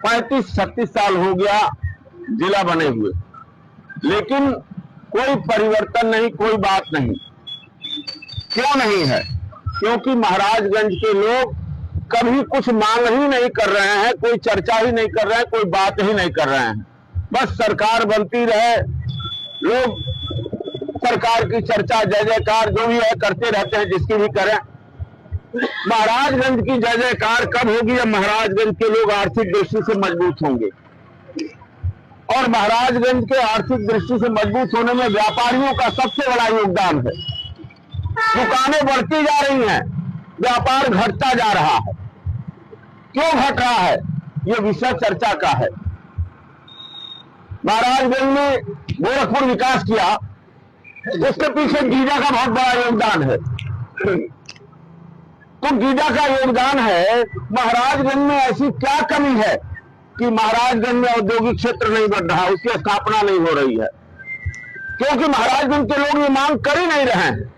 35-36 साल हो गया जिला बने हुए, लेकिन कोई परिवर्तन नहीं, कोई बात नहीं। क्यों नहीं है? क्योंकि महाराजगंज के लोग कभी कुछ मांग ही नहीं कर रहे हैं, कोई चर्चा ही नहीं कर रहे हैं, कोई बात ही नहीं कर रहे हैं। बस सरकार बनती रहे, लोग सरकार की चर्चा जय जयकार जो भी है करते रहते हैं, जिसकी भी करें। महाराजगंज की जय जयकार कब होगी जब महाराजगंज के लोग आर्थिक दृष्टि से मजबूत होंगे। और महाराजगंज के आर्थिक दृष्टि से मजबूत होने में व्यापारियों का सबसे बड़ा योगदान है। दुकानें बढ़ती जा रही हैं, व्यापार घटता जा रहा है। क्यों घट रहा है? ये विषय चर्चा का है। महाराजगंज में गोरखपुर विकास किया, उसके पीछे गीजा का बहुत बड़ा योगदान है। तो गीजा का योगदान है। महाराजगंज में ऐसी क्या कमी है कि महाराजगंज में औद्योगिक क्षेत्र नहीं बढ़ रहा, उसकी स्थापना नहीं हो रही है? क्योंकि महाराजगंज के लोग ये मांग कर ही नहीं रहे हैं।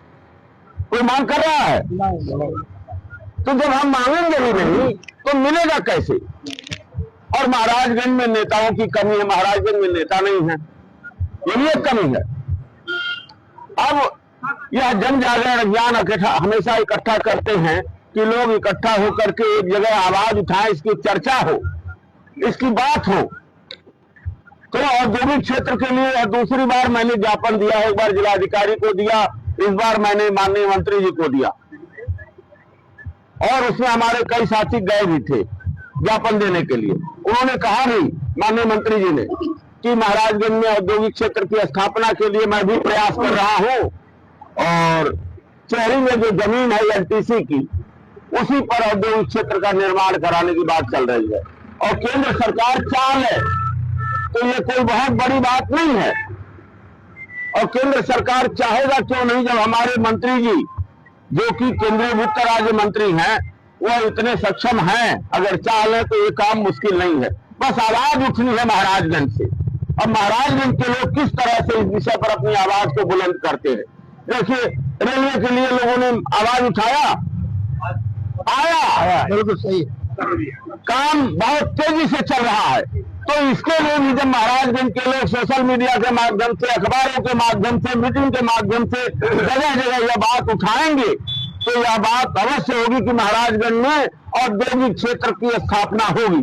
कोई मांग कर रहा है? तो जब हम मांगेंगे ही नहीं तो मिलेगा कैसे? और महाराजगंज में नेताओं की कमी है, महाराजगंज में नेता नहीं है, ये एक कमी है। अब यह जन जागरण अभियान हमेशा इकट्ठा करते हैं कि लोग इकट्ठा होकर के एक जगह आवाज उठाएं, इसकी चर्चा हो, इसकी बात हो। तो औद्योगिक क्षेत्र के लिए दूसरी बार मैंने ज्ञापन दिया, एक बार जिलाधिकारी को दिया, इस बार मैंने माननीय मंत्री जी को दिया, और उसमें हमारे कई साथी गए भी थे ज्ञापन देने के लिए। उन्होंने कहा भी माननीय मंत्री जी ने कि महाराजगंज में औद्योगिक क्षेत्र की स्थापना के लिए मैं भी प्रयास कर रहा हूं, और शहरी में जो जमीन है एलटीसी की, उसी पर औद्योगिक क्षेत्र का निर्माण कराने की बात चल रही है। और केंद्र सरकार चाह है तो ये कोई बहुत बड़ी बात नहीं है। और केंद्र सरकार चाहेगा क्यों नहीं, जब हमारे मंत्री जी जो कि केंद्रीय वित्त राज्य मंत्री हैं, वह इतने सक्षम हैं, अगर चाह लें तो ये काम मुश्किल नहीं है। बस आवाज उठनी है महाराजगंज से। अब महाराजगंज के लोग किस तरह से इस विषय पर अपनी आवाज को बुलंद करते हैं। देखिए, रेलवे के लिए लोगों ने आवाज उठाया, आया बिल्कुल सही, काम बहुत तेजी से चल रहा है। तो इसके लिए भी जब महाराजगंज के लोग सोशल मीडिया के माध्यम से, अखबारों के माध्यम से, मीटिंग के माध्यम से जगह जगह यह बात उठाएंगे, तो यह बात अवश्य होगी कि महाराजगंज में औद्योगिक क्षेत्र की स्थापना होगी।